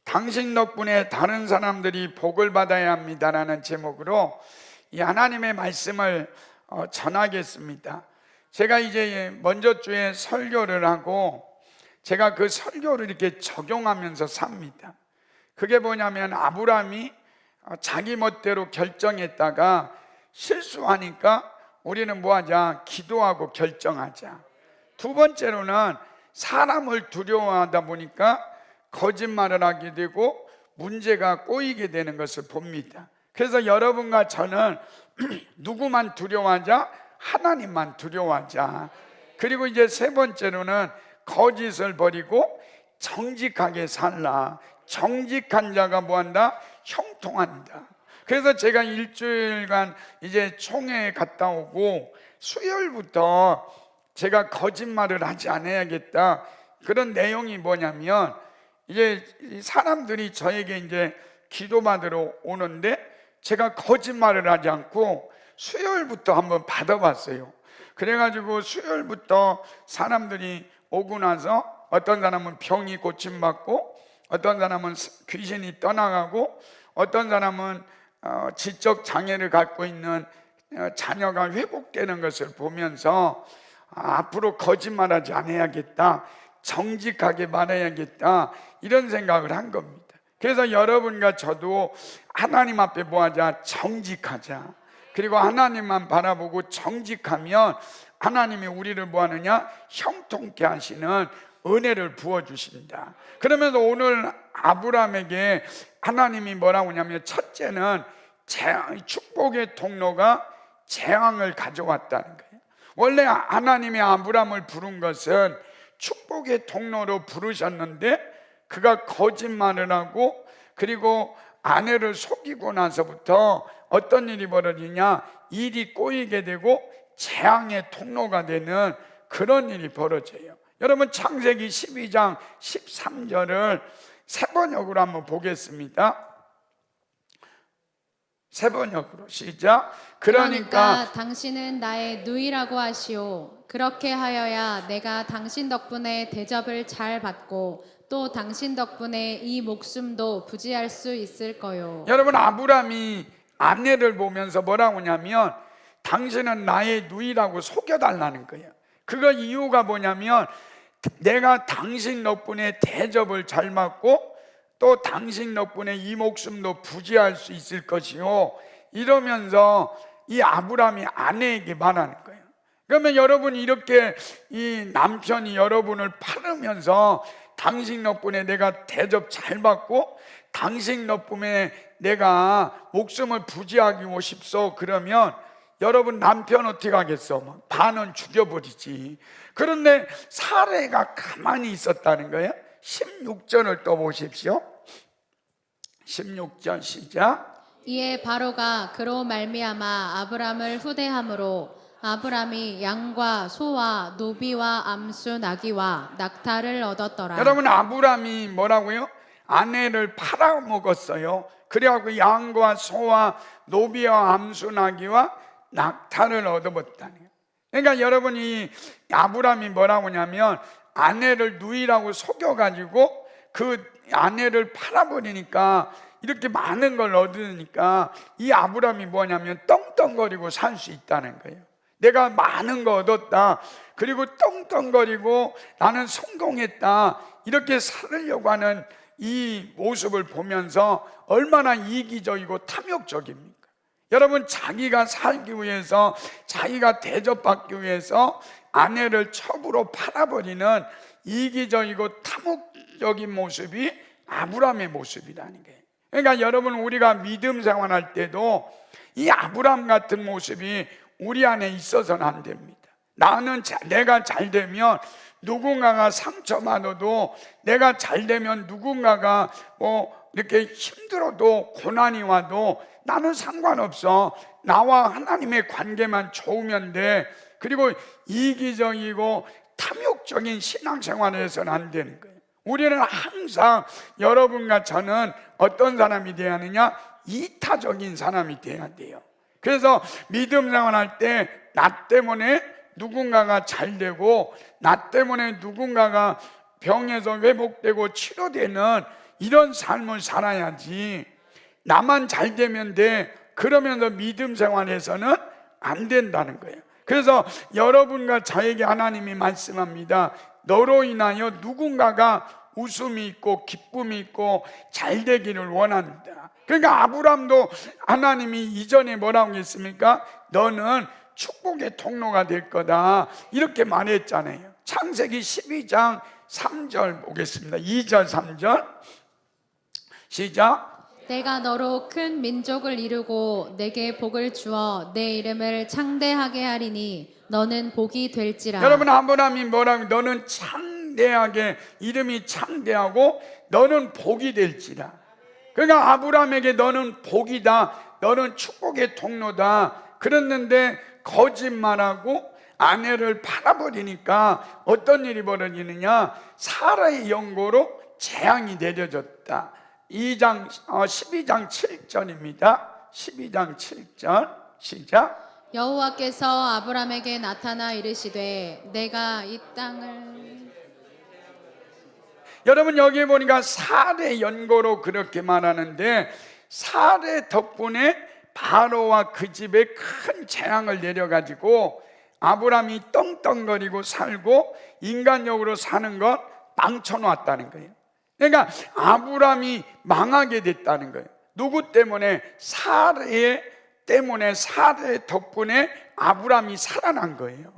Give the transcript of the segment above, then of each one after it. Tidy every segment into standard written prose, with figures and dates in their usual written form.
당신 덕분에 다른 사람들이 복을 받아야 합니다라는 제목으로 이 하나님의 말씀을 전하겠습니다. 제가 이제 먼저 주에 설교를 하고 제가 그 설교를 이렇게 적용하면서 삽니다. 그게 뭐냐면 아브라함이 자기 멋대로 결정했다가 실수하니까 우리는 뭐하자? 기도하고 결정하자. 두 번째로는 사람을 두려워하다 보니까 거짓말을 하게 되고 문제가 꼬이게 되는 것을 봅니다. 그래서 여러분과 저는 누구만 두려워하자? 하나님만 두려워하자. 그리고 이제 세 번째로는 거짓을 버리고 정직하게 살라. 정직한 자가 뭐한다? 형통한다. 그래서 제가 일주일간 이제 총회에 갔다 오고 수요일부터 제가 거짓말을 하지 않아야겠다. 그런 내용이 뭐냐면 이제 사람들이 저에게 이제 기도받으러 오는데 제가 거짓말을 하지 않고 수요일부터 한번 받아봤어요. 그래가지고 수요일부터 사람들이 오고 나서 어떤 사람은 병이 고침받고 어떤 사람은 귀신이 떠나가고 어떤 사람은 지적 장애를 갖고 있는 자녀가 회복되는 것을 보면서 앞으로 거짓말하지 않아야겠다, 정직하게 말해야겠다, 이런 생각을 한 겁니다. 그래서 여러분과 저도 하나님 앞에 뭐하자? 정직하자. 그리고 하나님만 바라보고 정직하면 하나님이 우리를 뭐하느냐? 형통케 하시는 은혜를 부어주신다. 그러면서 오늘 아브라함에게 하나님이 뭐라고 하냐면 첫째는 축복의 통로가 재앙을 가져왔다는 거예요. 원래 하나님이 아브라함을 부른 것은 축복의 통로로 부르셨는데 그가 거짓말을 하고 그리고 아내를 속이고 나서부터 어떤 일이 벌어지냐? 일이 꼬이게 되고 재앙의 통로가 되는 그런 일이 벌어져요. 여러분 창세기 12장 13절을 세 번역으로 한번 보겠습니다. 세 번역으로 시작. 그러니까 당신은 나의 누이라고 하시오. 그렇게 하여야 내가 당신 덕분에 대접을 잘 받고 또 당신 덕분에 이 목숨도 부지할 수 있을 거요. 여러분 아브라함이 아내를 보면서 뭐라고 하냐면 당신은 나의 누이라고 속여달라는 거예요. 그거 이유가 뭐냐면 내가 당신 덕분에 대접을 잘 받고 또 당신 덕분에 이 목숨도 부지할 수 있을 것이요, 이러면서 이 아브라함이 아내에게 말하는 거예요. 그러면 여러분이 이렇게 이 남편이 여러분을 팔으면서 당신 덕분에 내가 대접 잘 받고 당신 덕분에 내가 목숨을 부지하고 싶소, 그러면 여러분 남편 어떻게 하겠어? 반은 죽여버리지. 그런데 사례가 가만히 있었다는 거예요. 16절을 또 보십시오. 16절 시작. 이에 바로가 그로 말미암아 아브람을 후대함으로 아브람이 양과 소와 노비와 암수 나귀와 낙타를 얻었더라. 여러분 아브람이 뭐라고요? 아내를 팔아먹었어요. 그래갖고 양과 소와 노비와 암수 나귀와 낙타를 얻어먹었다는 거예요. 그러니까 여러분이 아브람이 뭐라고 하냐면 아내를 누이라고 속여가지고 그 아내를 팔아버리니까 이렇게 많은 걸 얻으니까 이 아브람이 뭐냐면 떵떵거리고 살 수 있다는 거예요. 내가 많은 거 얻었다, 그리고 떵떵거리고 나는 성공했다, 이렇게 살으려고 하는 이 모습을 보면서 얼마나 이기적이고 탐욕적입니까? 여러분 자기가 살기 위해서 자기가 대접받기 위해서 아내를 첩으로 팔아버리는 이기적이고 탐욕적인 모습이 아브람의 모습이라는 거예요. 그러니까 여러분 우리가 믿음 생활할 때도 이 아브람 같은 모습이 우리 안에 있어서는 안 됩니다. 내가 잘 되면 누군가가 상처받아도, 내가 잘 되면 누군가가 이렇게 힘들어도 고난이 와도 나는 상관없어. 나와 하나님의 관계만 좋으면 돼. 그리고 이기적이고 탐욕적인 신앙생활을 해서는 안 되는 거예요. 우리는 항상 여러분과 저는 어떤 사람이 되어야 하느냐? 이타적인 사람이 되어야 돼요. 그래서 믿음 생활할 때 나 때문에 누군가가 잘 되고 나 때문에 누군가가 병에서 회복되고 치료되는 이런 삶을 살아야지. 나만 잘 되면 돼, 그러면서 믿음 생활에서는 안 된다는 거예요. 그래서 여러분과 저에게 하나님이 말씀합니다. 너로 인하여 누군가가 웃음이 있고 기쁨이 있고 잘 되기를 원한다. 그러니까 아브라함도 하나님이 이전에 뭐라고 했습니까? 너는 축복의 통로가 될 거다, 이렇게 말했잖아요. 창세기 12장 3절 보겠습니다. 2절 3절 시작. 내가 너로 큰 민족을 이루고 내게 복을 주어 내 이름을 창대하게 하리니 너는 복이 될지라. 여러분, 아브라함이 뭐라고? 너는 창대하게, 이름이 창대하고 너는 복이 될지라. 그러니까 아브라함에게 너는 복이다, 너는 축복의 통로다. 그랬는데 거짓말하고 아내를 팔아버리니까 어떤 일이 벌어지느냐? 사라의 연고로 재앙이 내려졌다. 12장 7절입니다. 12장 7절 시작. 여호와께서 아브라함에게 나타나 이르시되 내가 이 땅을. 여러분, 여기 보니까 사례 연고로 그렇게 말하는데, 사례 덕분에 바로와 그 집에 큰 재앙을 내려가지고 아브라함이 떵떵거리고 살고 인간적으로 사는 것 망쳐놨다는 거예요. 그러니까 아브라함이 망하게 됐다는 거예요. 누구 때문에? 사례 때문에. 사례 덕분에 아브라함이 살아난 거예요.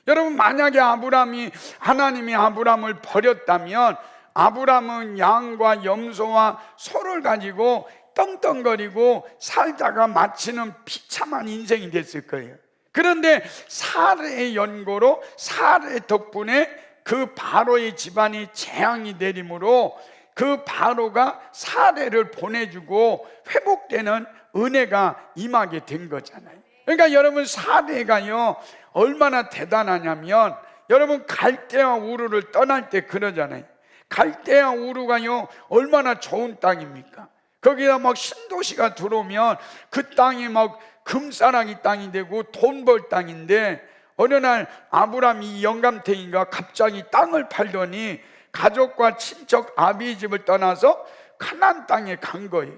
여러분, 만약에 하나님이 아브라함을 버렸다면 아브라함은 양과 염소와 소를 가지고 떵떵거리고 살다가 마치는 비참한 인생이 됐을 거예요. 그런데 사례의 연고로, 사례 덕분에 그 바로의 집안이 재앙이 내림으로 그 바로가 사례를 보내주고 회복되는 은혜가 임하게 된 거잖아요. 그러니까 여러분, 사례가요 얼마나 대단하냐면, 여러분 갈대아 우르를 떠날 때 그러잖아요. 갈대아 우르가요 얼마나 좋은 땅입니까? 거기다 막 신도시가 들어오면 그 땅이 막 금싸라기 땅이 되고 돈 벌 땅인데, 어느 날 아브라함이 영감탱이가 갑자기 땅을 팔더니 가족과 친척 아비의 집을 떠나서 가나안 땅에 간 거예요.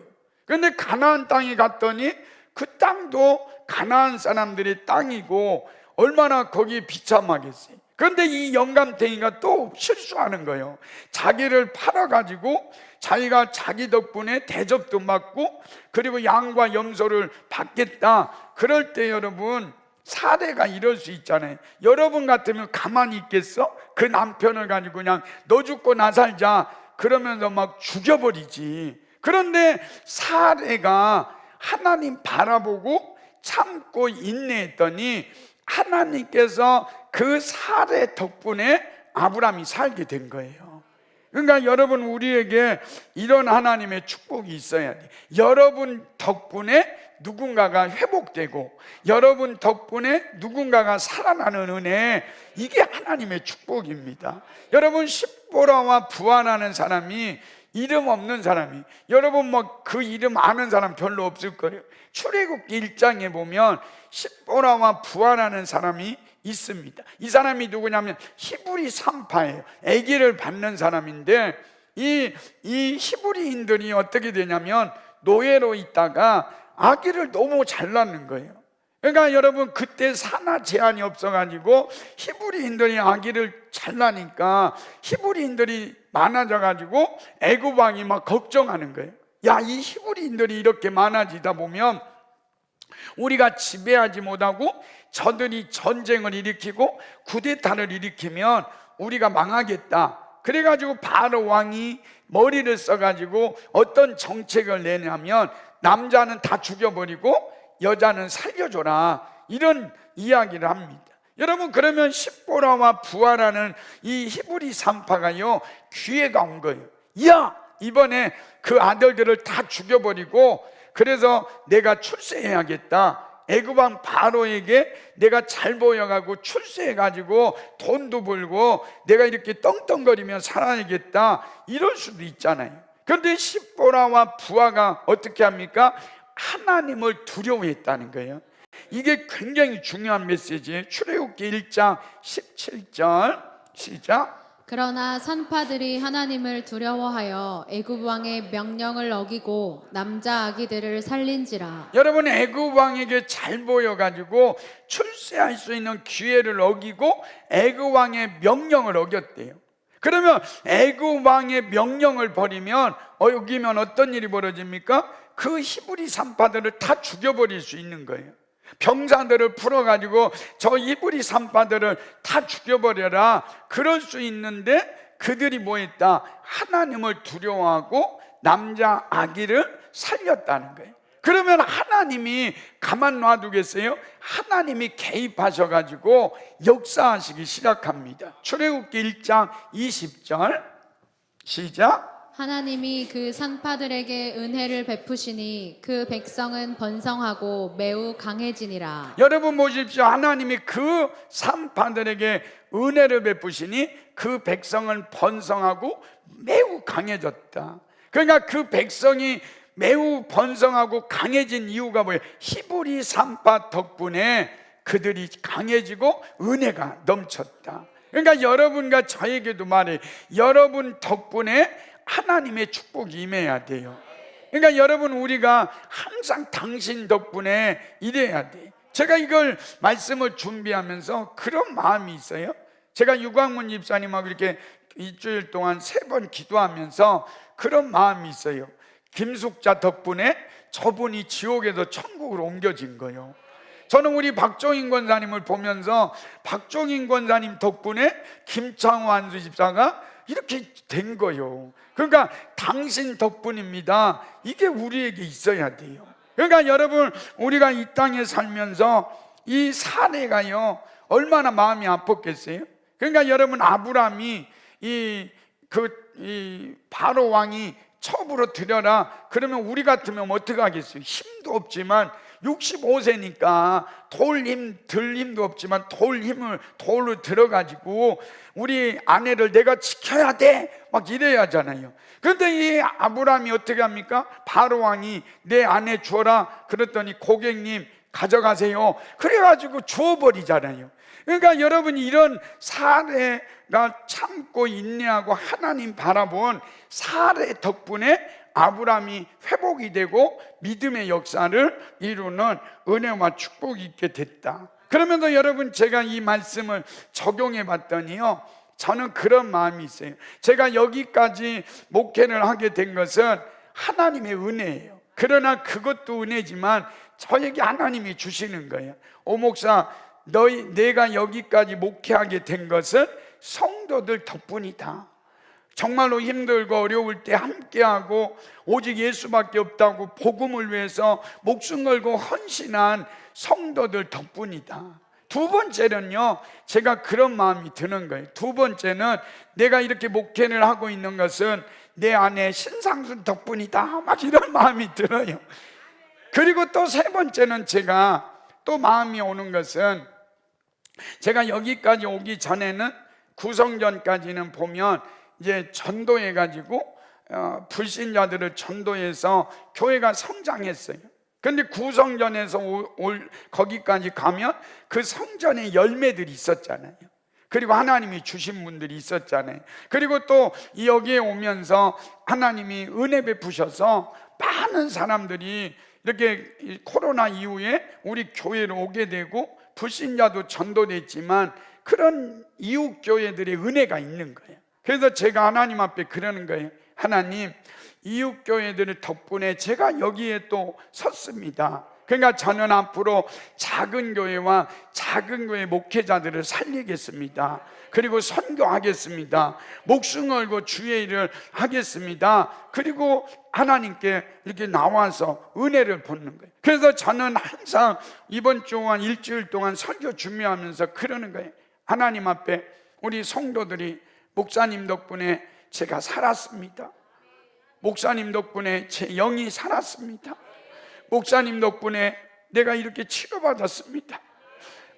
그런데 가나안 땅에 갔더니 그 땅도 가나안 사람들의 땅이고 얼마나 거기 비참하겠어요. 그런데 이 영감탱이가 또 실수하는 거예요. 자기를 팔아가지고 자기가 자기 덕분에 대접도 받고 그리고 양과 염소를 받겠다. 그럴 때 여러분, 사례가 이럴 수 있잖아요. 여러분 같으면 가만히 있겠어? 그 남편을 가지고 그냥 너 죽고 나 살자 그러면서 막 죽여버리지. 그런데 사례가 하나님 바라보고 참고 인내했더니 하나님께서 그 사례 덕분에 아브라함이 살게 된 거예요. 그러니까 여러분, 우리에게 이런 하나님의 축복이 있어야 돼. 여러분 덕분에 누군가가 회복되고 여러분 덕분에 누군가가 살아나는 은혜, 이게 하나님의 축복입니다. 여러분, 십보라와 부하라는 사람이 이름 없는 사람이, 여러분 뭐 그 이름 아는 사람 별로 없을 거예요. 출애굽기 1장에 보면 십보라와 부하라는 사람이 있습니다. 이 사람이 누구냐면 히브리 산파예요. 아기를 받는 사람인데 이 히브리인들이 어떻게 되냐면 노예로 있다가 아기를 너무 잘 낳는 거예요. 그러니까 여러분, 그때 산하 제한이 없어가지고 히브리인들이 아기를 잘 낳으니까 히브리인들이 많아져가지고 애굽 왕이 막 걱정하는 거예요. 야, 이 히브리인들이 이렇게 많아지다 보면 우리가 지배하지 못하고 저들이 전쟁을 일으키고 쿠데타를 일으키면 우리가 망하겠다. 그래가지고 바로 왕이 머리를 써가지고 어떤 정책을 내냐면 남자는 다 죽여버리고 여자는 살려줘라, 이런 이야기를 합니다. 여러분, 그러면 십보라와 부하라는 이 히브리 산파가요 기회가 온 거예요. 야, 이번에 그 아들들을 다 죽여버리고 그래서 내가 출세해야겠다. 애굽 왕 바로에게 내가 잘 보여가고 출세해가지고 돈도 벌고 내가 이렇게 떵떵거리며 살아야겠다, 이럴 수도 있잖아요. 그런데 십보라와 부하가 어떻게 합니까? 하나님을 두려워했다는 거예요. 이게 굉장히 중요한 메시지예요. 출애굽기 1장 17절 시작. 그러나 산파들이 하나님을 두려워하여 애굽 왕의 명령을 어기고 남자 아기들을 살린지라. 여러분, 애굽 왕에게 잘 보여가지고 출세할 수 있는 기회를 어기고 애굽 왕의 명령을 어겼대요. 그러면 애굽 왕의 명령을 어기면 어떤 일이 벌어집니까? 그 히브리 산파들을 다 죽여버릴 수 있는 거예요. 병사들을 풀어가지고 저 히브리 산파들을 다 죽여버려라, 그럴 수 있는데 그들이 뭐 했다? 하나님을 두려워하고 남자 아기를 살렸다는 거예요. 그러면 하나님이 가만 놔두겠어요? 하나님이 개입하셔가지고 역사하시기 시작합니다. 출애굽기 1장 20절 시작. 하나님이 그 산파들에게 은혜를 베푸시니 그 백성은 번성하고 매우 강해지니라. 여러분 보십시오. 하나님이 그 산파들에게 은혜를 베푸시니 그 백성은 번성하고 매우 강해졌다. 그러니까 그 백성이 매우 번성하고 강해진 이유가 뭐예요? 히브리 산파 덕분에 그들이 강해지고 은혜가 넘쳤다. 그러니까 여러분과 저에게도 말해, 여러분 덕분에 하나님의 축복이 임해야 돼요. 그러니까 여러분, 우리가 항상 당신 덕분에 이래야 돼. 제가 이걸 말씀을 준비하면서 그런 마음이 있어요. 제가 유광문 집사님하고 이렇게 일주일 동안 3번 기도하면서 그런 마음이 있어요. 김숙자 덕분에 저분이 지옥에서 천국으로 옮겨진 거예요. 저는 우리 박종인 권사님을 보면서 박종인 권사님 덕분에 김창호 안수 집사가 이렇게 된 거예요. 그러니까 당신 덕분입니다. 이게 우리에게 있어야 돼요. 그러니까 여러분, 우리가 이 땅에 살면서 이 사례가요 얼마나 마음이 아팠겠어요? 그러니까 여러분, 아브라함이 이 바로 왕이 첩으로 드려라 그러면 우리 같으면 어떻게 하겠어요? 힘도 없지만 65세니까 들 힘도 없지만 돌로 들어가지고 우리 아내를 내가 지켜야 돼 막 이래야 하잖아요. 그런데 이 아브라함이 어떻게 합니까? 바로 왕이 내 아내 주어라 그랬더니 고객님 가져가세요 그래가지고 주어버리잖아요. 그러니까 여러분, 이런 사례가 참고 인내하고 하나님 바라본 사례 덕분에 아브라함이 회복이 되고 믿음의 역사를 이루는 은혜와 축복이 있게 됐다. 그러면서 여러분, 제가 이 말씀을 적용해 봤더니요 저는 그런 마음이 있어요. 제가 여기까지 목회를 하게 된 것은 하나님의 은혜예요. 그러나 그것도 은혜지만 저에게 하나님이 주시는 거예요. 오 목사, 내가 여기까지 목회하게 된 것은 성도들 덕분이다. 정말로 힘들고 어려울 때 함께하고 오직 예수밖에 없다고 복음을 위해서 목숨 걸고 헌신한 성도들 덕분이다. 두 번째는요, 제가 그런 마음이 드는 거예요. 두 번째는 내가 이렇게 목회를 하고 있는 것은 내 아내 신상순 덕분이다 막 이런 마음이 들어요. 그리고 또 세 번째는 제가 또 마음이 오는 것은, 제가 여기까지 오기 전에는 구성전까지는 보면 이제 전도해 가지고 불신자들을 전도해서 교회가 성장했어요. 그런데 구성전에서 거기까지 가면 그 성전에 열매들이 있었잖아요. 그리고 하나님이 주신 분들이 있었잖아요. 그리고 또 여기에 오면서 하나님이 은혜 베푸셔서 많은 사람들이 이렇게 코로나 이후에 우리 교회로 오게 되고 불신자도 전도됐지만 그런 이웃 교회들의 은혜가 있는 거예요. 그래서 제가 하나님 앞에 그러는 거예요. 하나님, 이웃 교회들 덕분에 제가 여기에 또 섰습니다. 그러니까 저는 앞으로 작은 교회와 작은 교회 목회자들을 살리겠습니다. 그리고 선교하겠습니다. 목숨 걸고 주의 일을 하겠습니다. 그리고 하나님께 이렇게 나와서 은혜를 받는 거예요. 그래서 저는 항상 이번 주 한 일주일 동안 설교 준비하면서 그러는 거예요. 하나님 앞에 우리 성도들이 목사님 덕분에 제가 살았습니다. 목사님 덕분에 제 영이 살았습니다. 목사님 덕분에 내가 이렇게 치료받았습니다.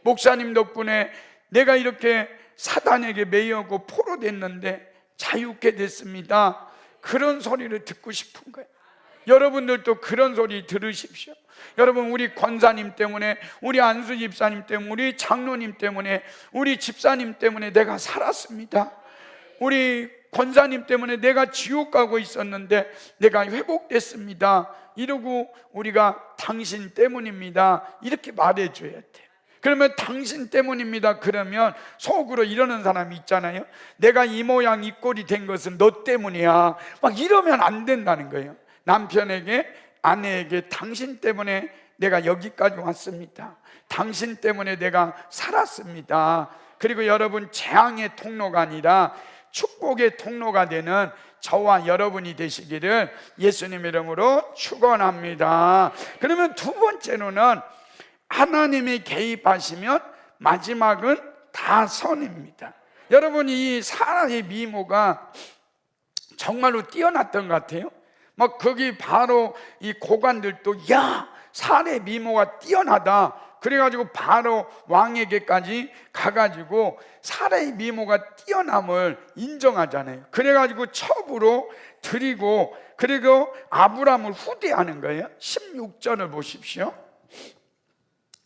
목사님 덕분에 내가 이렇게 사단에게 매여고 포로됐는데 자유케 됐습니다. 그런 소리를 듣고 싶은 거예요. 여러분들도 그런 소리 들으십시오. 여러분, 우리 권사님 때문에, 우리 안수 집사님 때문에, 우리 장로님 때문에, 우리 집사님 때문에 내가 살았습니다. 우리 권사님 때문에 내가 지옥 가고 있었는데 내가 회복됐습니다 이러고 우리가 당신 때문입니다 이렇게 말해줘야 돼. 그러면 당신 때문입니다 그러면 속으로 이러는 사람이 있잖아요. 내가 이 모양 이 꼴이 된 것은 너 때문이야 막 이러면 안 된다는 거예요. 남편에게 아내에게 당신 때문에 내가 여기까지 왔습니다. 당신 때문에 내가 살았습니다. 그리고 여러분 재앙의 통로가 아니라 축복의 통로가 되는 저와 여러분이 되시기를 예수님 이름으로 축원합니다. 그러면 두 번째로는 하나님이 개입하시면 마지막은 다 선입니다. 여러분 이 사라의 미모가 정말로 뛰어났던 것 같아요. 막 거기 바로 이 고관들도 야 사라의 미모가 뛰어나다 그래가지고 바로 왕에게까지 가가지고 사라의 미모가 뛰어남을 인정하잖아요. 그래가지고 첩으로 드리고 그리고 아브라함을 후대하는 거예요. 16절을 보십시오.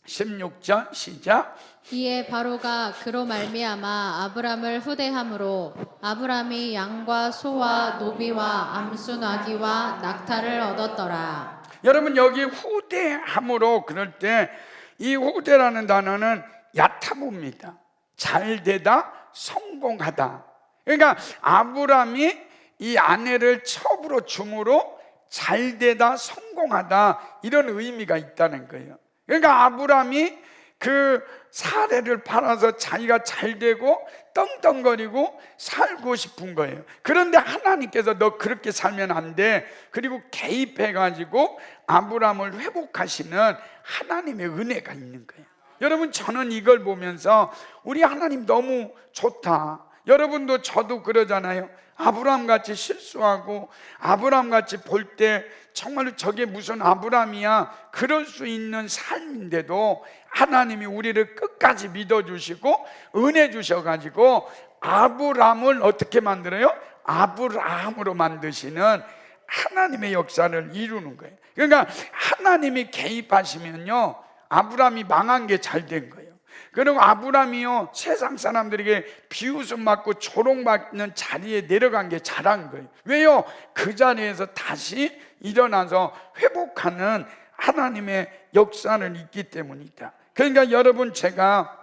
16절 시작. 이에 바로가 그로 말미암아 아브람을 후대함으로 아브람이 양과 소와 노비와 암수 나귀와 낙타를 얻었더라. 여러분 여기 후대함으로 그럴 때 이 후대라는 단어는 야타부입니다. 잘되다, 성공하다. 그러니까 아브람이 이 아내를 첩으로 줌으로 잘되다, 성공하다 이런 의미가 있다는 거예요. 그러니까 아브람이 그 사례를 팔아서 자기가 잘되고 떵떵거리고 살고 싶은 거예요. 그런데 하나님께서 너 그렇게 살면 안 돼. 그리고 개입해가지고 아브람을 회복하시는 하나님의 은혜가 있는 거예요. 여러분 저는 이걸 보면서 우리 하나님 너무 좋다. 여러분도 저도 그러잖아요. 아브람같이 실수하고 아브람같이 볼 때 정말로 저게 무슨 아브람이야 그럴 수 있는 삶인데도 하나님이 우리를 끝까지 믿어주시고 은혜 주셔가지고 아브람을 어떻게 만들어요? 아브라함으로 만드시는 하나님의 역사를 이루는 거예요. 그러니까 하나님이 개입하시면요 아브람이 망한 게 잘 된 거예요. 그리고 아브람이요 세상 사람들에게 비웃음 맞고 조롱받는 자리에 내려간 게 잘한 거예요. 왜요? 그 자리에서 다시 일어나서 회복하는 하나님의 역사는 있기 때문이다. 그러니까 여러분 제가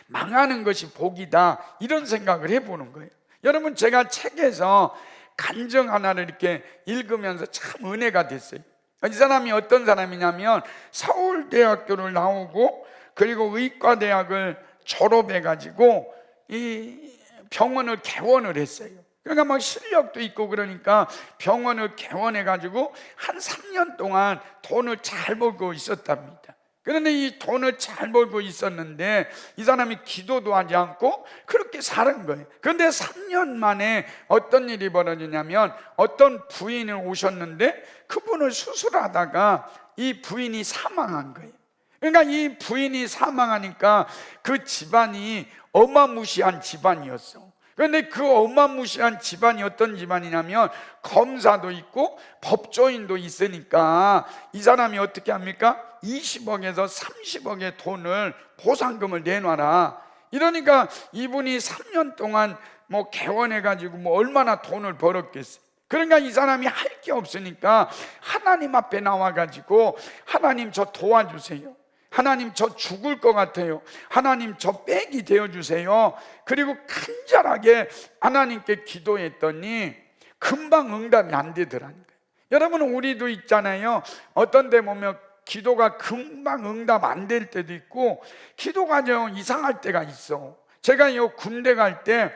망하는 것이 복이다 이런 생각을 해보는 거예요. 여러분 제가 책에서 간증 하나를 이렇게 읽으면서 참 은혜가 됐어요. 이 사람이 어떤 사람이냐면 서울대학교를 나오고 그리고 의과대학을 졸업해가지고 이 병원을 개원을 했어요. 그러니까 막 실력도 있고 그러니까 병원을 개원해가지고 한 3년 동안 돈을 잘 벌고 있었답니다. 그런데 이 돈을 잘 벌고 있었는데 이 사람이 기도도 하지 않고 그렇게 사는 거예요. 그런데 3년 만에 어떤 일이 벌어지냐면 어떤 부인이 오셨는데 그분을 수술하다가 이 부인이 사망한 거예요. 그러니까 이 부인이 사망하니까 그 집안이 어마무시한 집안이었어. 그런데 그 어마무시한 집안이 어떤 집안이냐면 검사도 있고 법조인도 있으니까 이 사람이 어떻게 합니까? 20억에서 30억의 돈을 보상금을 내놔라. 이러니까 이분이 3년 동안 뭐 개원해가지고 뭐 얼마나 돈을 벌었겠어요. 그러니까 이 사람이 할 게 없으니까 하나님 앞에 나와가지고 하나님 저 도와주세요. 하나님 저 죽을 것 같아요. 하나님 저 빽이 되어주세요. 그리고 간절하게 하나님께 기도했더니 금방 응답이 안 되더라는 거예요. 여러분 우리도 있잖아요. 어떤 데 보면 기도가 금방 응답 안 될 때도 있고 기도가 좀 이상할 때가 있어. 제가 요 군대 갈 때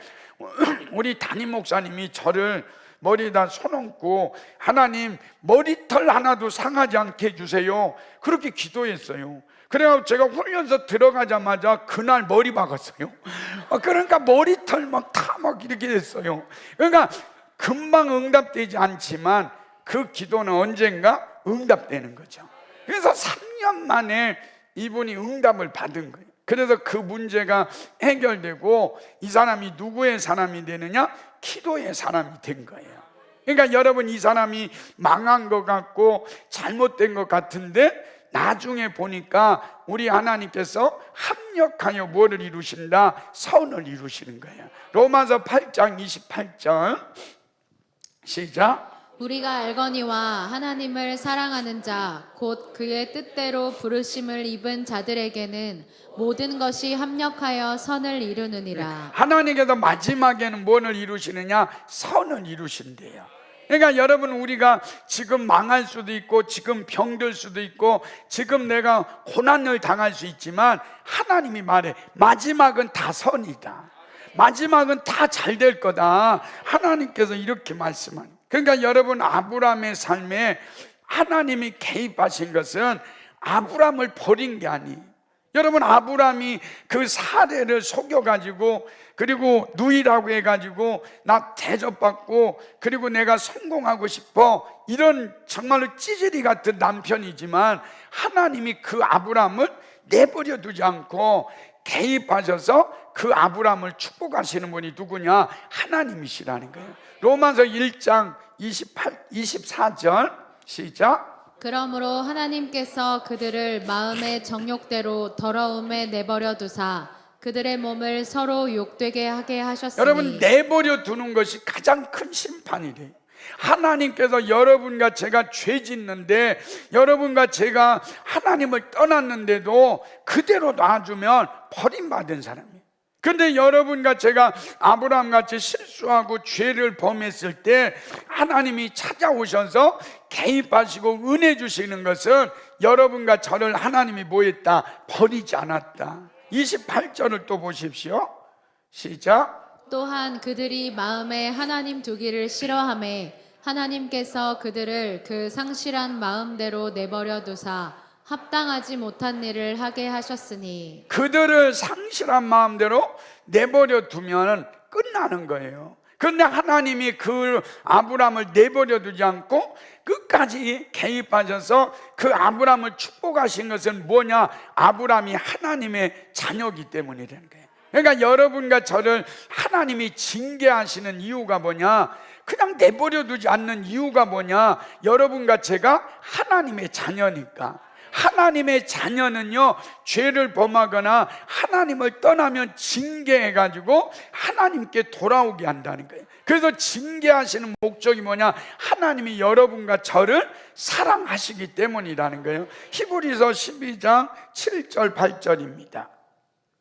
우리 담임 목사님이 저를 머리에다 손 얹고 하나님 머리털 하나도 상하지 않게 해주세요 그렇게 기도했어요. 그래서 제가 훈련소 들어가자마자 그날 머리 박았어요. 그러니까 머리털 막 다 막 이렇게 됐어요. 그러니까 금방 응답되지 않지만 그 기도는 언젠가 응답되는 거죠. 그래서 3년 만에 이분이 응답을 받은 거예요. 그래서 그 문제가 해결되고 이 사람이 누구의 사람이 되느냐? 기도의 사람이 된 거예요. 그러니까 여러분 이 사람이 망한 것 같고 잘못된 것 같은데 나중에 보니까 우리 하나님께서 합력하여 뭐를 이루신다? 선을 이루시는 거예요. 로마서 8장 28절 시작. 우리가 알거니와 하나님을 사랑하는 자 곧 그의 뜻대로 부르심을 입은 자들에게는 모든 것이 합력하여 선을 이루느니라. 하나님께서 마지막에는 뭐를 이루시느냐? 선을 이루신대요. 그러니까 여러분, 우리가 지금 망할 수도 있고 지금 병들 수도 있고 지금 내가 고난을 당할 수 있지만 하나님이 말해 마지막은 다 선이다. 마지막은 다 잘 될 거다. 하나님께서 이렇게 말씀하는. 그러니까 여러분, 아브라함의 삶에 하나님이 개입하신 것은 아브라함을 버린 게 아니에요. 여러분, 아브라함이 그 사례를 속여가지고 그리고 누이라고 해가지고 나 대접받고 그리고 내가 성공하고 싶어, 이런 정말로 찌질이 같은 남편이지만 하나님이 그 아브라함을 내버려 두지 않고 개입하셔서 그 아브라함을 축복하시는 분이 누구냐? 하나님이시라는 거예요. 로마서 1장 24절 시작. 그러므로 하나님께서 그들을 마음의 정욕대로 더러움에 내버려 두사 그들의 몸을 서로 욕되게 하게 하셨으니. 여러분, 내버려 두는 것이 가장 큰 심판이래요. 하나님께서 여러분과 제가 죄 짓는데, 여러분과 제가 하나님을 떠났는데도 그대로 놔주면 버림받은 사람이에요. 근데 여러분과 제가 아브라함같이 실수하고 죄를 범했을 때 하나님이 찾아오셔서 개입하시고 은혜 주시는 것은 여러분과 저를 하나님이 뭐 했다? 버리지 않았다. 28절을 또 보십시오. 시작. 또한 그들이 마음에 하나님 두기를 싫어하매 하나님께서 그들을 그 상실한 마음대로 내버려 두사 합당하지 못한 일을 하게 하셨으니. 그들을 상실한 마음대로 내버려 두면 끝나는 거예요. 그런데 하나님이 그 아브라함을 내버려 두지 않고 끝까지 개입하셔서 그 아브라함을 축복하신 것은 뭐냐? 아브라함이 하나님의 자녀이기 때문이라는 거예요. 그러니까 여러분과 저를 하나님이 징계하시는 이유가 뭐냐? 그냥 내버려 두지 않는 이유가 뭐냐? 여러분과 제가 하나님의 자녀니까. 하나님의 자녀는요, 죄를 범하거나 하나님을 떠나면 징계해가지고 하나님께 돌아오게 한다는 거예요. 그래서 징계하시는 목적이 뭐냐? 하나님이 여러분과 저를 사랑하시기 때문이라는 거예요. 히브리서 12장 7절 8절입니다.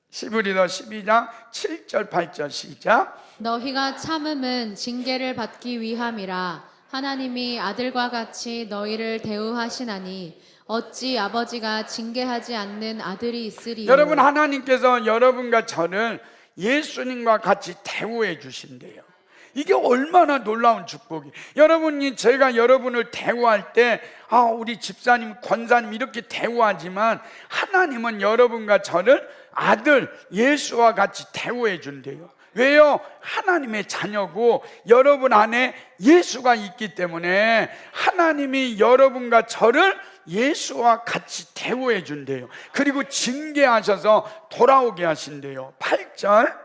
히브리서 12장 7절 8절 시작. 너희가 참음은 징계를 받기 위함이라 하나님이 아들과 같이 너희를 대우하시나니 어찌 아버지가 징계하지 않는 아들이 있으리요. 여러분, 하나님께서 여러분과 저를 예수님과 같이 대우해 주신대요. 이게 얼마나 놀라운 축복이. 여러분이, 제가 여러분을 대우할 때 우리 집사님, 권사님 이렇게 대우하지만 하나님은 여러분과 저를 아들 예수와 같이 대우해 준대요. 왜요? 하나님의 자녀고 여러분 안에 예수가 있기 때문에 하나님이 여러분과 저를 예수와 같이 대우해 준대요. 그리고 징계하셔서 돌아오게 하신대요. 8절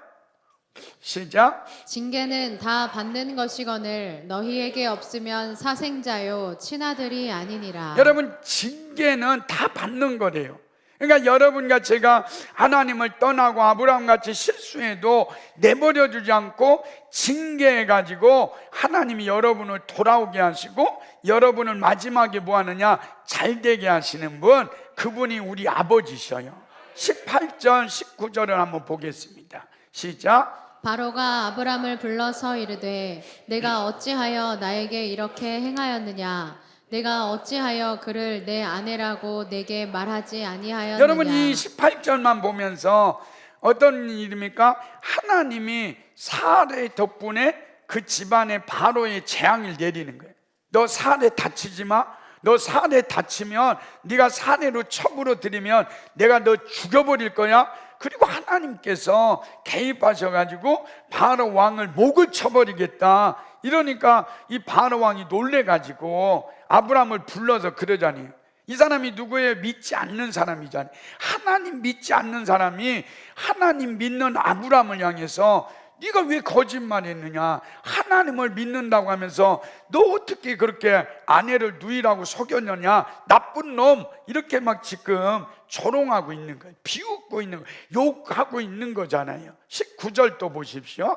시작. 징계는 다 받는 것이거늘 너희에게 없으면 사생자요 친아들이 아니니라. 여러분, 징계는 다 받는 거래요. 그러니까 여러분과 제가 하나님을 떠나고 아브라함같이 실수해도 내버려 두지 않고 징계해가지고 하나님이 여러분을 돌아오게 하시고 여러분을 마지막에 뭐 하느냐? 잘되게 하시는 분, 그분이 우리 아버지셔요. 18절 19절을 한번 보겠습니다. 시작. 바로가 아브람을 불러서 이르되 내가 어찌하여 나에게 이렇게 행하였느냐? 내가 어찌하여 그를 내 아내라고 내게 말하지 아니하였느냐? 여러분, 이 18절만 보면서 어떤 일입니까? 하나님이 사례 덕분에 그 집안에 바로의 재앙을 내리는 거예요. 너 사례 다치지 마. 너 사례 다치면 네가 사례로 첩으로 들이면 내가 너 죽여버릴 거야. 그리고 하나님께서 개입하셔가지고 바로 왕을 목을 쳐버리겠다. 이러니까 이 바로 왕이 놀래가지고 아브라함을 불러서 그러자니, 이 사람이 누구예요? 믿지 않는 사람이잖아요. 하나님 믿지 않는 사람이 하나님 믿는 아브라함을 향해서 네가 왜 거짓말했느냐? 하나님을 믿는다고 하면서 너 어떻게 그렇게 아내를 누이라고 속였느냐? 나쁜 놈! 이렇게 막 지금 조롱하고 있는 거예요. 비웃고 있는 거예요. 욕하고 있는 거잖아요. 19절 또 보십시오.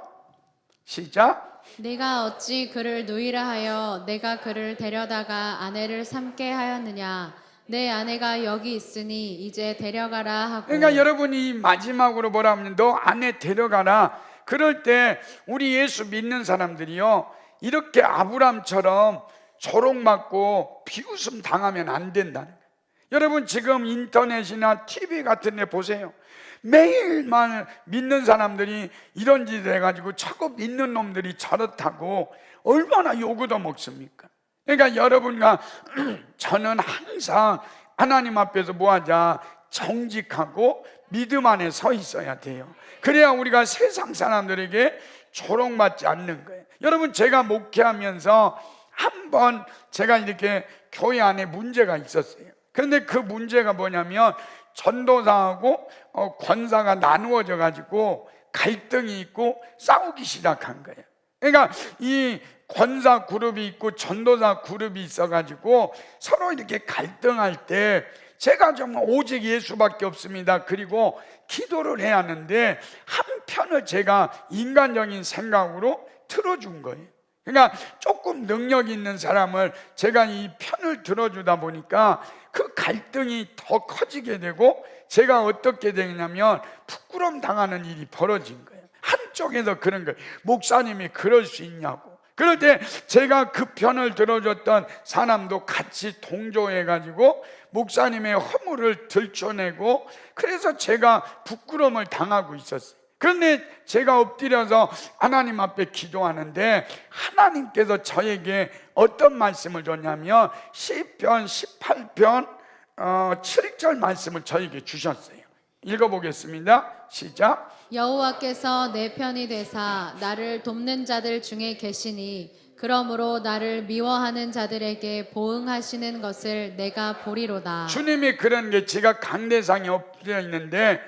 시작. 네가 어찌 그를 누이라 하여 내가 그를 데려다가 아내를 삼게 하였느냐? 내 아내가 여기 있으니 이제 데려가라 하고. 그러니까 여러분이 마지막으로 뭐라 하면 너 아내 데려가라. 그럴 때 우리 예수 믿는 사람들이요, 이렇게 아브람처럼 조롱받고 비웃음 당하면 안 된다는 거예요. 여러분 지금 인터넷이나 TV 같은 데 보세요. 매일만 믿는 사람들이 이런 짓 해가지고 저거 믿는 놈들이 저렇다고 얼마나 요구도 먹습니까? 그러니까 여러분과 저는 항상 하나님 앞에서 뭐하자? 정직하고 믿음 안에 서 있어야 돼요. 그래야 우리가 세상 사람들에게 조롱받지 않는 거예요. 여러분 제가 목회하면서 한번 제가 이렇게 교회 안에 문제가 있었어요. 그런데 그 문제가 뭐냐면 전도사하고 권사가 나누어져 가지고 갈등이 있고 싸우기 시작한 거예요. 그러니까 이 권사 그룹이 있고 전도사 그룹이 있어 가지고 서로 이렇게 갈등할 때 제가 정말 오직 예수밖에 없습니다. 그리고 기도를 해야 하는데 한편을 제가 인간적인 생각으로 틀어준 거예요. 그러니까 조금 능력 있는 사람을 제가 이 편을 들어주다 보니까 그 갈등이 더 커지게 되고 제가 어떻게 되냐면 부끄러움 당하는 일이 벌어진 거예요. 한쪽에서 그런 거예요. 목사님이 그럴 수 있냐고. 그럴 때 제가 그 편을 들어줬던 사람도 같이 동조해가지고 목사님의 허물을 들춰내고, 그래서 제가 부끄러움을 당하고 있었어요. 그런데 제가 엎드려서 하나님 앞에 기도하는데 하나님께서 저에게 어떤 말씀을 줬냐면 시편 18편 7절 말씀을 저에게 주셨어요. 읽어보겠습니다. 시작. 여호와께서 내 편이 되사 나를 돕는 자들 중에 계시니 그러므로 나를 미워하는 자들에게 보응하시는 것을 내가 보리로다. 주님이 그런 게, 제가 강대상에 엎드려 있는데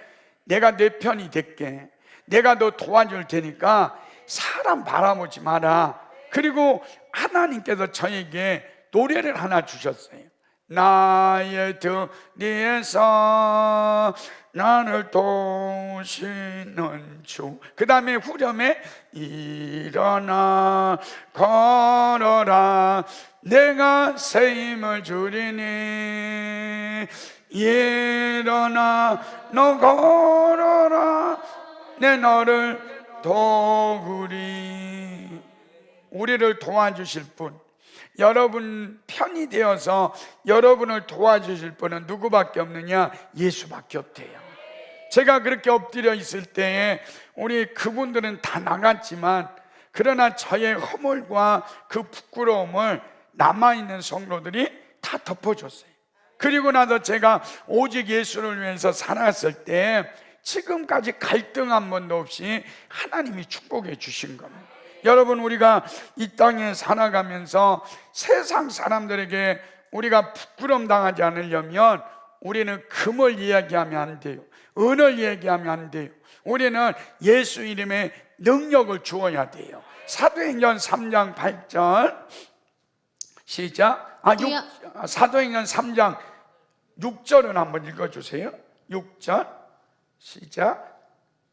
내가 내 편이 될게, 내가 너 도와줄 테니까 사람 바라보지 마라. 그리고 하나님께서 저에게 노래를 하나 주셨어요. 나의 등 위에서 나를 도우시는 주. 그 다음에 후렴에 일어나 걸어라 내가 새 힘을 주리니. 일어나 너 걸어라 내 너를 도우리. 우리를 도와주실 분, 여러분 편이 되어서 여러분을 도와주실 분은 누구밖에 없느냐? 예수밖에 없대요. 제가 그렇게 엎드려 있을 때에 우리 그분들은 다 나갔지만 그러나 저의 허물과 그 부끄러움을 남아있는 성도들이 다 덮어줬어요. 그리고 나서 제가 오직 예수를 위해서 살았을 때 지금까지 갈등 한 번도 없이 하나님이 축복해 주신 겁니다. 여러분 우리가 이 땅에 살아가면서 세상 사람들에게 우리가 부끄러움 당하지 않으려면 우리는 금을 이야기하면 안 돼요. 은을 얘기하면 안 돼요. 우리는 예수 이름의 능력을 주어야 돼요. 사도행전 3장 8절 시작. 사도행전 3장 6절은 한번 읽어주세요. 6절 시작.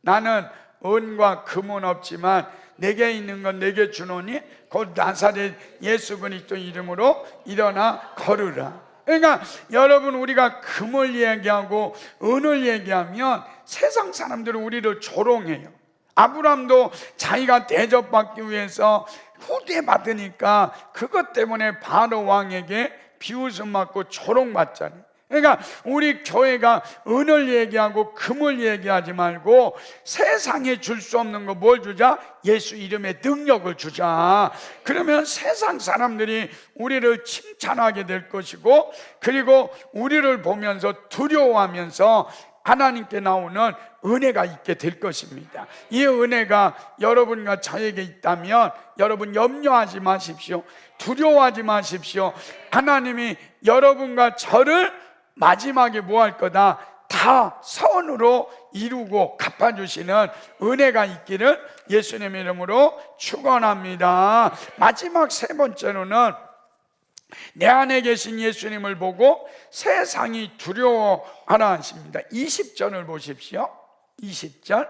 나는 은과 금은 없지만 내게 있는 건 내게 주노니 곧 나사렛 예수 그리스도 이름으로 일어나 걸으라. 그러니까 여러분 우리가 금을 얘기하고 은을 얘기하면 세상 사람들은 우리를 조롱해요. 아브람도 자기가 대접받기 위해서 후대받으니까 그것 때문에 바로 왕에게 비웃음 맞고 조롱받잖아요. 그러니까 우리 교회가 은을 얘기하고 금을 얘기하지 말고 세상에 줄 수 없는 거 뭘 주자? 예수 이름의 능력을 주자. 그러면 세상 사람들이 우리를 칭찬하게 될 것이고, 그리고 우리를 보면서 두려워하면서 하나님께 나오는 은혜가 있게 될 것입니다. 이 은혜가 여러분과 저에게 있다면 여러분 염려하지 마십시오. 두려워하지 마십시오. 하나님이 여러분과 저를 마지막에 뭐 할 거다? 다 선으로 이루고 갚아주시는 은혜가 있기를 예수님의 이름으로 축원합니다. 마지막 세 번째로는 내 안에 계신 예수님을 보고 세상이 두려워하라 하십니다. 20절을 보십시오. 20절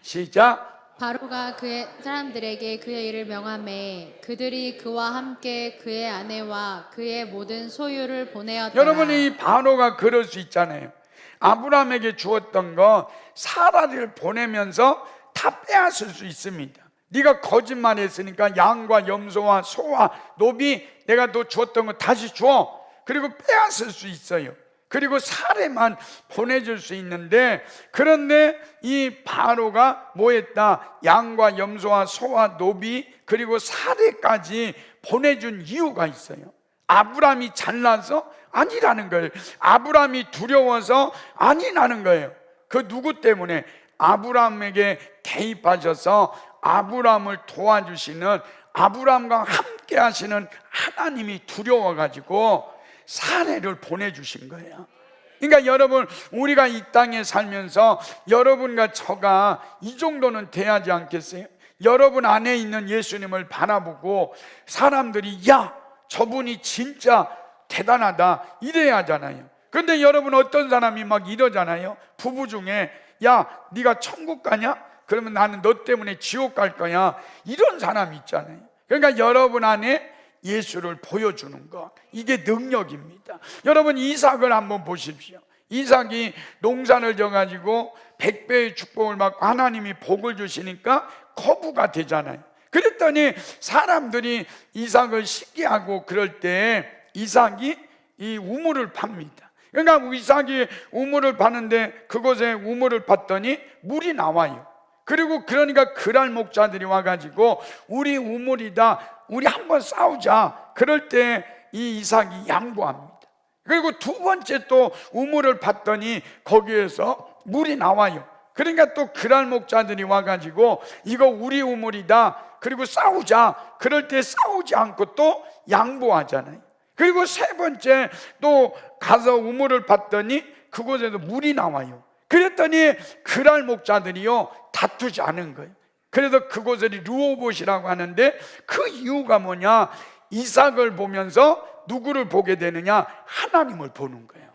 시작. 바로가 그의 사람들에게 그의 일을 명하매 그들이 그와 함께 그의 아내와 그의 모든 소유를 보내었더라. 여러분, 이 바로가 그럴 수 있잖아요. 아브라함에게 주었던 거 사라를 보내면서 다 빼앗을 수 있습니다. 네가 거짓말했으니까 양과 염소와 소와 노비 내가 너 주었던 거 다시 줘. 그리고 빼앗을 수 있어요. 그리고 사례만 보내줄 수 있는데, 그런데 이 바로가 뭐 했다? 양과 염소와 소와 노비 그리고 사례까지 보내준 이유가 있어요. 아브라함이 잘나서? 아니라는 거예요. 아브라함이 두려워서? 아니라는 거예요. 그 누구 때문에? 아브라함에게 개입하셔서 아브라함을 도와주시는, 아브라함과 함께 하시는 하나님이 두려워가지고 사례를 보내주신 거예요. 그러니까 여러분, 우리가 이 땅에 살면서 여러분과 저가 이 정도는 돼야지 않겠어요? 여러분 안에 있는 예수님을 바라보고 사람들이 야, 저분이 진짜 대단하다 이래야 하잖아요. 그런데 여러분, 어떤 사람이 막 이러잖아요. 부부 중에 야, 네가 천국 가냐? 그러면 나는 너 때문에 지옥 갈 거야. 이런 사람이 있잖아요. 그러니까 여러분 안에 예수를 보여주는 것, 이게 능력입니다. 여러분, 이삭을 한번 보십시오. 이삭이 농사를 져가지고 100배의 축복을 받고 하나님이 복을 주시니까 거부가 되잖아요. 그랬더니 사람들이 이삭을 시기하고 그럴 때 이삭이 이 우물을 팝니다. 그러니까 이삭이 우물을 파는데 그곳에 우물을 팠더니 물이 나와요. 그리고 그러니까 그랄 목자들이 와가지고 우리 우물이다, 우리 한번 싸우자. 그럴 때 이 이삭이 양보합니다. 그리고 두 번째 또 우물을 팠더니 거기에서 물이 나와요. 그러니까 또 그랄 목자들이 와가지고 이거 우리 우물이다, 그리고 싸우자. 그럴 때 싸우지 않고 또 양보하잖아요. 그리고 세 번째 또 가서 우물을 팠더니 그곳에서 물이 나와요. 그랬더니 그랄 목자들이요 다투지 않은 거예요. 그래서 그곳을 르호봇이라고 하는데, 그 이유가 뭐냐? 이삭을 보면서 누구를 보게 되느냐? 하나님을 보는 거예요.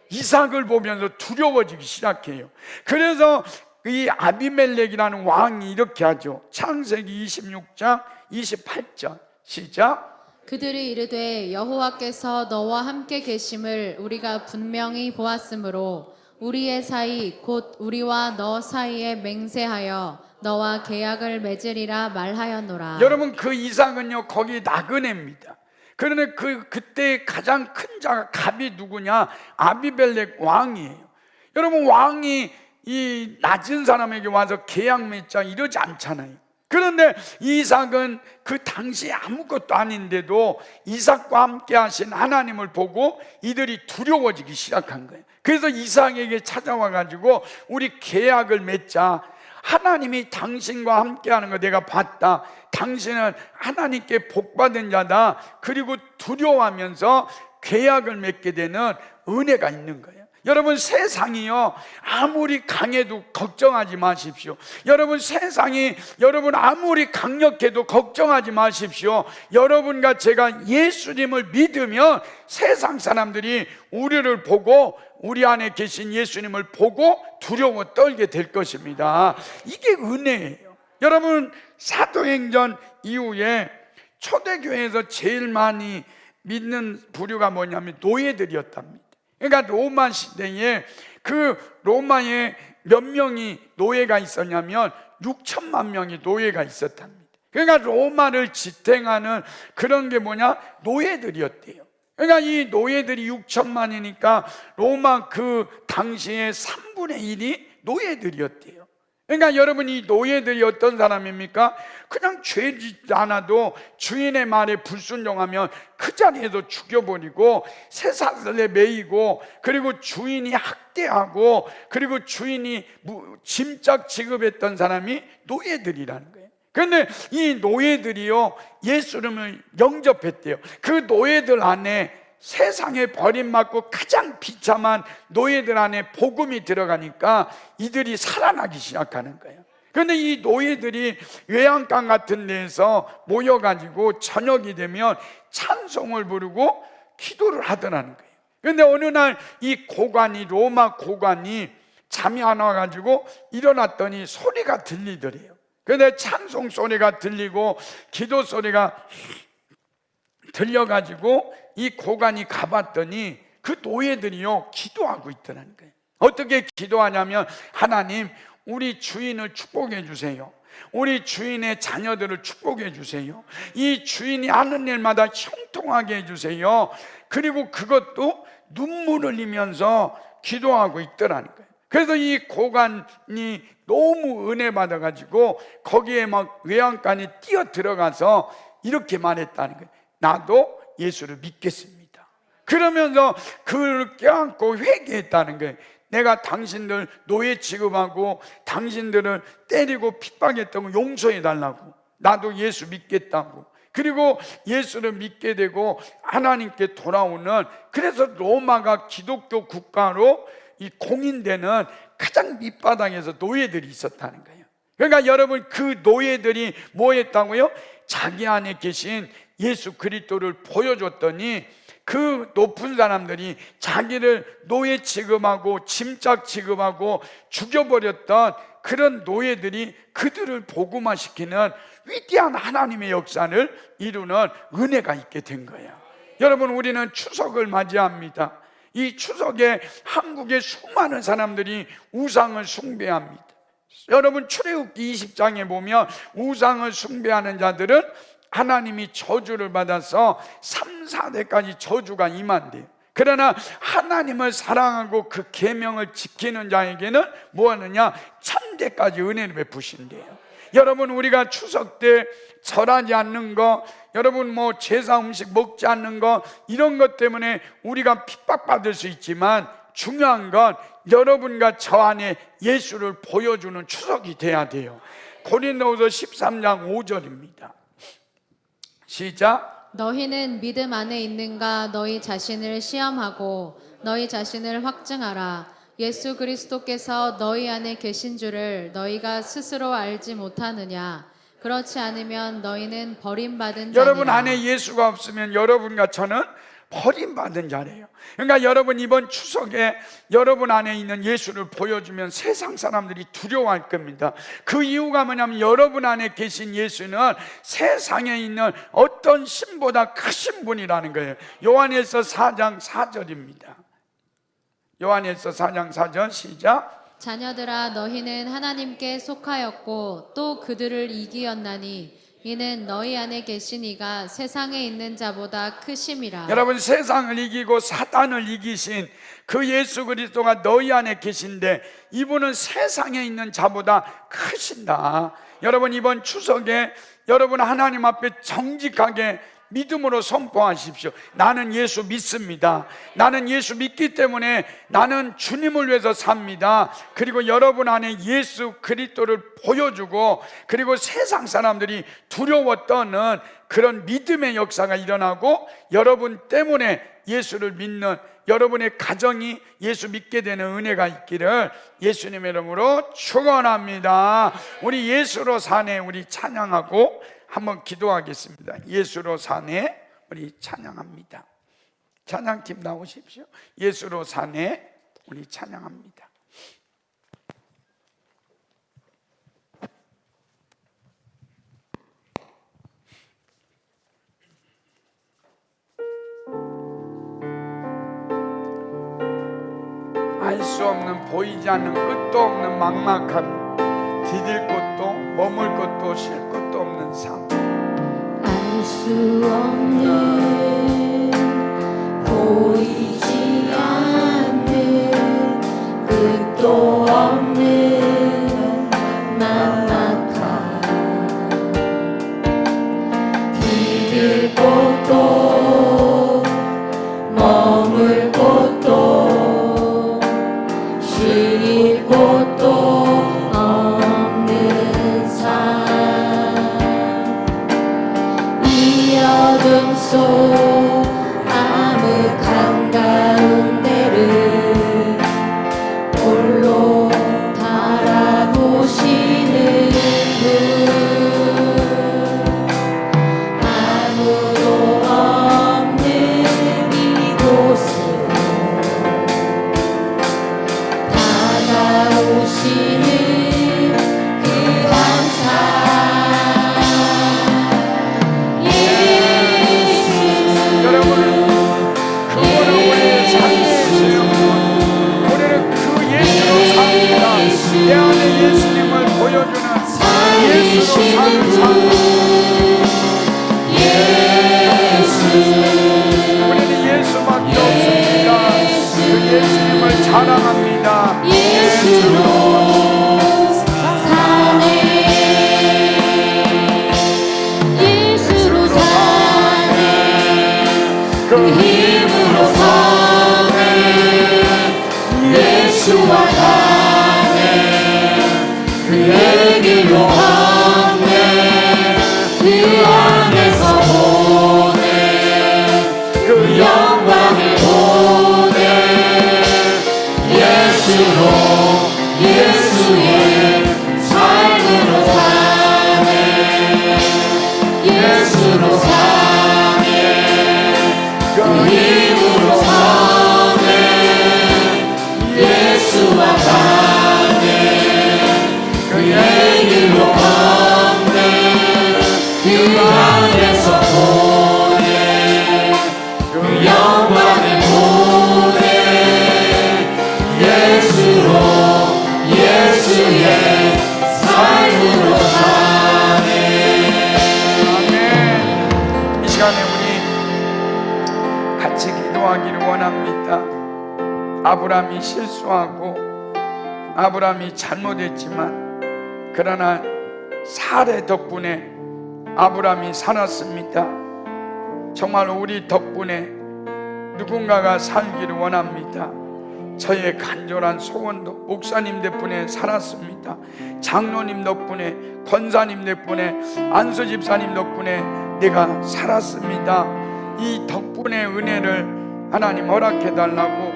이삭을 보면서 두려워지기 시작해요. 그래서 이 아비멜렉이라는 왕이 이렇게 하죠. 창세기 26장 28절 시작. 그들이 이르되 여호와께서 너와 함께 계심을 우리가 분명히 보았으므로 우리의 사이 곧 우리와 너 사이에 맹세하여 너와 계약을 맺으리라 말하였노라. 여러분, 그 이삭은요 거기 나그네입니다. 그런데 그때 가장 큰 자가 갑이 누구냐? 아비멜렉 왕이에요. 여러분, 왕이 이 낮은 사람에게 와서 계약 맺자 이러지 않잖아요. 그런데 이삭은 그 당시에 아무것도 아닌데도 이삭과 함께 하신 하나님을 보고 이들이 두려워지기 시작한 거예요. 그래서 이삭에게 찾아와 가지고 우리 계약을 맺자. 하나님이 당신과 함께하는 거 내가 봤다. 당신은 하나님께 복받은 자다. 그리고 두려워하면서 계약을 맺게 되는 은혜가 있는 거예요. 여러분, 세상이요 아무리 강해도 걱정하지 마십시오. 여러분, 세상이 여러분 아무리 강력해도 걱정하지 마십시오. 여러분과 제가 예수님을 믿으면 세상 사람들이 우리를 보고, 우리 안에 계신 예수님을 보고 두려워 떨게 될 것입니다. 이게 은혜예요. 여러분, 사도행전 이후에 초대교회에서 제일 많이 믿는 부류가 뭐냐면 노예들이었답니다. 그러니까 로마 시대에 그 로마에 몇 명이 노예가 있었냐면 6천만 명이 노예가 있었답니다. 그러니까 로마를 지탱하는 그런 게 뭐냐? 노예들이었대요. 그러니까 이 노예들이 6천만이니까 로마 그 당시에 3분의 1이 노예들이었대요. 그러니까 여러분, 이 노예들이 어떤 사람입니까? 그냥 죄 짓지 않아도 주인의 말에 불순종하면 그 자리에서 죽여버리고 쇠사슬에 매이고, 그리고 주인이 학대하고, 그리고 주인이 짐짝 취급했던 사람이 노예들이라는 거예요. 그런데 이 노예들이요 예수님을 영접했대요. 그 노예들 안에 세상에 버림받고 가장 비참한 노예들 안에 복음이 들어가니까 이들이 살아나기 시작하는 거예요. 그런데 이 노예들이 외양간 같은 데에서 모여가지고 저녁이 되면 찬송을 부르고 기도를 하더라는 거예요. 그런데 어느 날 이 고관이, 로마 고관이 잠이 안 와가지고 일어났더니 소리가 들리더래요. 그런데 찬송 소리가 들리고 기도 소리가 들려가지고 이 고관이 가봤더니 그 노예들이요 기도하고 있더라는 거예요. 어떻게 기도하냐면, 하나님, 우리 주인을 축복해 주세요. 우리 주인의 자녀들을 축복해 주세요. 이 주인이 하는 일마다 형통하게 해주세요. 그리고 그것도 눈물 흘리면서 기도하고 있더라는 거예요. 그래서 이 고관이 너무 은혜 받아가지고 거기에 막 외양간에 뛰어 들어가서 이렇게 말했다는 거예요. 나도 예수를 믿겠습니다. 그러면서 그를 껴안고 회개했다는 거예요. 내가 당신들 노예 취급하고 당신들을 때리고 핍박했던 거 용서해 달라고, 나도 예수 믿겠다고. 그리고 예수를 믿게 되고 하나님께 돌아오는, 그래서 로마가 기독교 국가로 이 공인되는 가장 밑바닥에서 노예들이 있었다는 거예요. 그러니까 여러분, 그 노예들이 뭐 했다고요? 자기 안에 계신 예수 그리스도를 보여줬더니 그 높은 사람들이 자기를 노예 취급하고 짐짝 취급하고 죽여버렸던 그런 노예들이 그들을 복음화시키는 위대한 하나님의 역사를 이루는 은혜가 있게 된 거예요. 여러분, 우리는 추석을 맞이합니다. 이 추석에 한국의 수많은 사람들이 우상을 숭배합니다. 여러분, 출애굽기 20장에 보면 우상을 숭배하는 자들은 하나님이 저주를 받아서 3, 4대까지 저주가 임한대요. 그러나 하나님을 사랑하고 그 계명을 지키는 자에게는 뭐 하느냐? 1000대까지 은혜를 베푸신대요. 여러분, 우리가 추석 때 절하지 않는 거, 여러분 뭐 제사 음식 먹지 않는 거, 이런 것 때문에 우리가 핍박받을 수 있지만 중요한 건 여러분과 저 안에 예수를 보여주는 추석이 돼야 돼요. 고린도후서 13장 5절입니다. 시작. 너희는 믿음 안에 있는가 너희 자신을 시험하고 너희 자신을 확증하라. 예수 그리스도께서 너희 안에 계신 줄을 너희가 스스로 알지 못하느냐. 그렇지 않으면 너희는 버림받은 자니라. 여러분 안에 예수가 없으면 여러분과 저는 버림받은 자래요. 그러니까 여러분, 이번 추석에 여러분 안에 있는 예수를 보여주면 세상 사람들이 두려워할 겁니다. 그 이유가 뭐냐면 여러분 안에 계신 예수는 세상에 있는 어떤 신보다 크신 분이라는 거예요. 요한일서 4장 4절입니다. 요한일서 4장 4절 시작. 자녀들아, 너희는 하나님께 속하였고 또 그들을 이기었나니 이는 너희 안에 계신 이가 세상에 있는 자보다 크심이라. 여러분, 세상을 이기고 사단을 이기신 그 예수 그리스도가 너희 안에 계신데 이분은 세상에 있는 자보다 크신다. 여러분, 이번 추석에 여러분 하나님 앞에 정직하게 믿음으로 선포하십시오. 나는 예수 믿습니다. 나는 예수 믿기 때문에 나는 주님을 위해서 삽니다. 그리고 여러분 안에 예수 그리스도를 보여주고, 그리고 세상 사람들이 두려워 떠는 그런 믿음의 역사가 일어나고, 여러분 때문에 예수를 믿는 여러분의 가정이 예수 믿게 되는 은혜가 있기를 예수님의 이름으로 축원합니다. 우리 예수로 사네 우리 찬양하고 한번 기도하겠습니다. 예수로 사네 우리 찬양합니다. 찬양팀 나오십시오. 예수로 사네 우리 찬양합니다. 알 수 없는, 보이지 않는, 끝도 없는 막막함, 디딜 곳도 머물 곳도 쉴 곳도 없는 삶. 알 수 없는, 보이지 않는, 끝도 없는 막막함, 디딜 곳도 머물 곳도 쉴 곳도 없는 삶. 이 어둠 속 아무 사랑합니다. 예수로 사네 예수로 사네 그 힘으로 사네 예수와 가네 그의 길로 가네 그 안에서 보네 그 영광을 보네 예수로 예수의 삶으로 사네 예수로 사네 그 힘으로 사네 예수와 가네 그의 길로 가네 그 안에서 보네 그 영광을 보네 예수로 예수의 삶으로 사네 아멘. 이 시간에 우리 같이 기도하기를 원합니다. 아브라함이 실수하고 아브라함이 잘못했지만 그러나 사례 덕분에 아브라함이 살았습니다. 정말 우리 덕분에 누군가가 살기를 원합니다. 저의 간절한 소원도 목사님 덕분에 살았습니다. 장로님 덕분에, 권사님 덕분에, 안수 집사님 덕분에 내가 살았습니다. 이 덕분의 은혜를 하나님 허락해 달라고.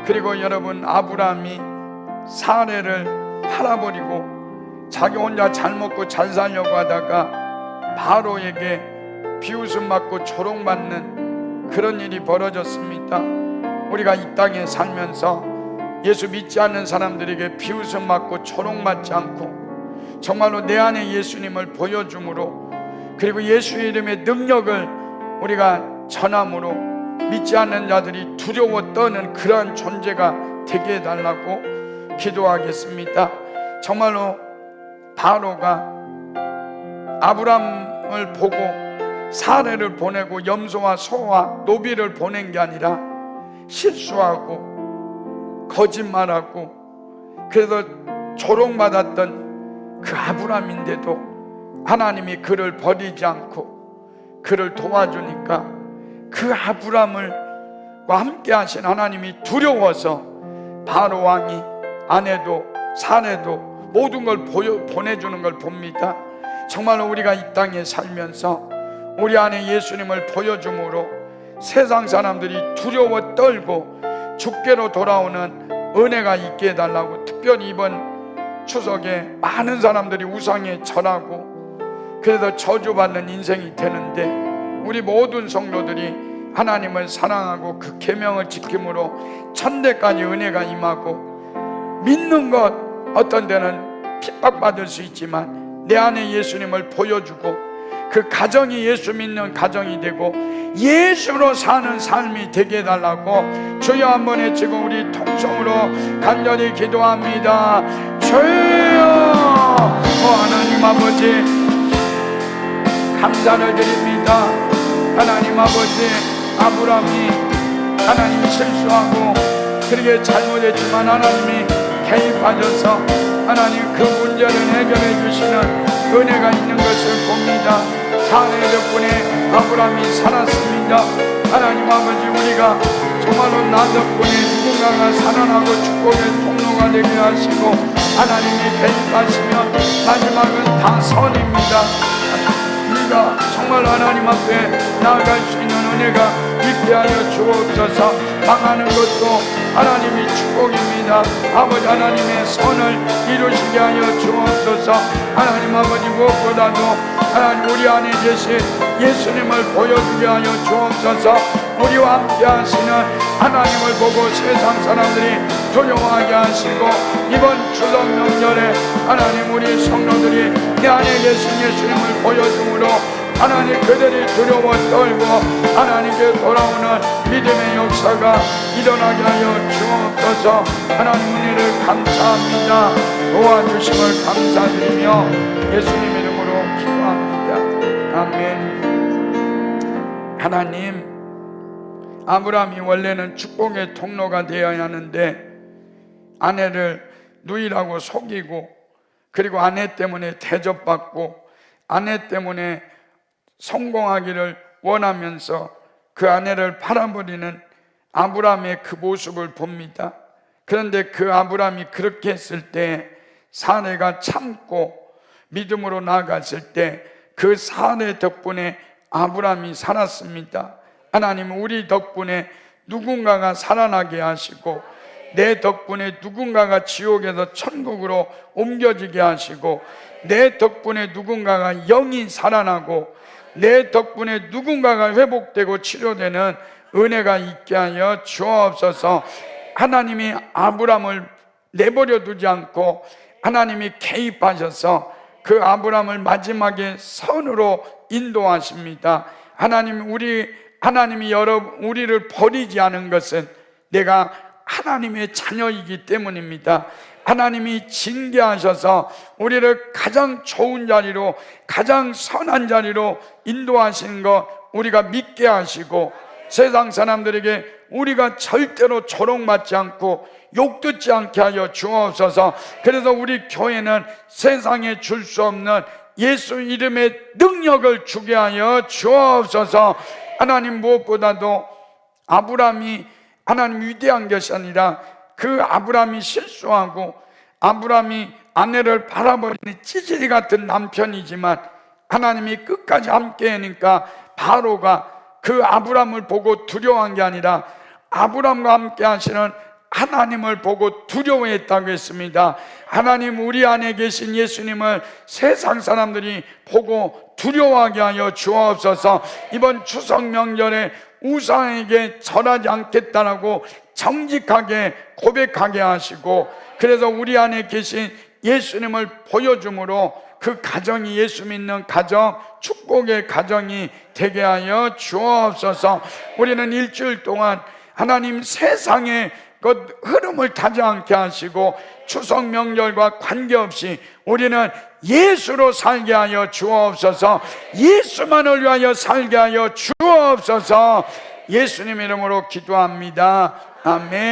그리고 여러분, 아브라함이 사례를 팔아버리고 자기 혼자 잘 먹고 잘 살려고 하다가 바로에게 비웃음 받고 조롱받는 그런 일이 벌어졌습니다. 우리가 이 땅에 살면서 예수 믿지 않는 사람들에게 비웃음 받고 조롱받지 않고 정말로 내 안에 예수님을 보여줌으로, 그리고 예수의 이름의 능력을 우리가 전함으로 믿지 않는 자들이 두려워 떠는 그러한 존재가 되게 해달라고 기도하겠습니다. 정말로 바로가 아브람을 보고 사례를 보내고 염소와 소와 노비를 보낸 게 아니라 실수하고 거짓말하고 그래서 조롱받았던 그 아브람인데도 하나님이 그를 버리지 않고 그를 도와주니까 그 아브람과 함께 하신 하나님이 두려워서 바로 왕이 아내도 사례도 모든 걸 보내주는 걸 봅니다. 정말로 우리가 이 땅에 살면서 우리 안에 예수님을 보여줌으로 세상 사람들이 두려워 떨고 주께로 돌아오는 은혜가 있게 해달라고. 특별히 이번 추석에 많은 사람들이 우상에 절하고 그래서 저주받는 인생이 되는데, 우리 모든 성도들이 하나님을 사랑하고 그 계명을 지킴으로 천대까지 은혜가 임하고, 믿는 것 어떤 데는 핍박받을 수 있지만 내 안에 예수님을 보여주고 그 가정이 예수 믿는 가정이 되고 예수로 사는 삶이 되게 해달라고 주여 한번 외치고 우리 통성으로 간절히 기도합니다. 주여, 하나님 아버지 감사를 드립니다. 하나님 아버지, 아브람이 하나님이 실수하고 그렇게 잘못했지만 하나님이 개입하셔서 하나님 그 문제를 해결해 주시는 은혜가 있는 것을 봅니다. 사례 덕분에 아브람이 살았습니다. 하나님 아버지, 우리가 정말로 나 덕분에 누군가가 살아나고 축복의 통로가 되게 하시고 하나님이 개입하시면 마지막은 다 선입니다. 우리가 정말 하나님 앞에 나아갈 수 있는 은혜가 있게 하여 주옵소서. 망하는 것도 하나님이 축복입니다. 아버지, 하나님의 선을 이루시게 하여 주옵소서. 하나님 아버지, 무엇보다도 하나님 우리 안에 계신 예수님을 보여주게 하여 주옵소서. 우리와 함께 하시는 하나님을 보고 세상 사람들이 두려워하게 하시고, 이번 추석 명절에 하나님 우리 성도들이 내 안에 계신 예수님을 보여줌으로 하나님 그들이 두려워 떨고 하나님께 돌아오는 믿음의 역사가 일어나게 하여 주옵소서. 하나님 은혜를 감사합니다. 도와주심을 감사드리며 예수님 이름으로 기도합니다. 아멘. 하나님, 아브라함이 원래는 축복의 통로가 되어야 하는데 아내를 누이라고 속이고, 그리고 아내 때문에 대접받고 아내 때문에 성공하기를 원하면서 그 아내를 팔아버리는 아브라함의 그 모습을 봅니다. 그런데 그 아브라함이 그렇게 했을 때 사레가 참고 믿음으로 나아갔을 때 그 사레 덕분에 아브라함이 살았습니다. 하나님, 우리 덕분에 누군가가 살아나게 하시고 내 덕분에 누군가가 지옥에서 천국으로 옮겨지게 하시고 내 덕분에 누군가가 영이 살아나고 내 덕분에 누군가가 회복되고 치료되는 은혜가 있게 하여 주옵소서. 하나님이 아브라함을 내버려 두지 않고 하나님이 개입하셔서 그 아브라함을 마지막에 선으로 인도하십니다. 하나님이 우리를 버리지 않은 것은 내가 하나님의 자녀이기 때문입니다. 하나님이 징계하셔서 우리를 가장 좋은 자리로, 가장 선한 자리로 인도하시는 것 우리가 믿게 하시고, 세상 사람들에게 우리가 절대로 조롱받지 않고 욕듣지 않게 하여 주옵소서. 그래서 우리 교회는 세상에 줄 수 없는 예수 이름의 능력을 주게 하여 주옵소서. 하나님, 무엇보다도 아브라함이 하나님 위대한 것이 아니라 그 아브라함이 실수하고 아브라함이 아내를 바라버리는 찌질이 같은 남편이지만 하나님이 끝까지 함께 하니까 바로가 그 아브라함을 보고 두려워한 게 아니라 아브라함과 함께 하시는 하나님을 보고 두려워했다고 했습니다. 하나님, 우리 안에 계신 예수님을 세상 사람들이 보고 두려워하게 하여 주옵소서. 이번 추석 명절에 우상에게 절하지 않겠다라고 정직하게 고백하게 하시고, 그래서 우리 안에 계신 예수님을 보여줌으로 그 가정이 예수 믿는 가정, 축복의 가정이 되게 하여 주옵소서. 우리는 일주일 동안 하나님 세상의 그 흐름을 타지 않게 하시고 추석 명절과 관계없이 우리는 예수로 살게 하여 주옵소서. 예수만을 위하여 살게 하여 주옵소서. 예수님 이름으로 기도합니다. 아멘.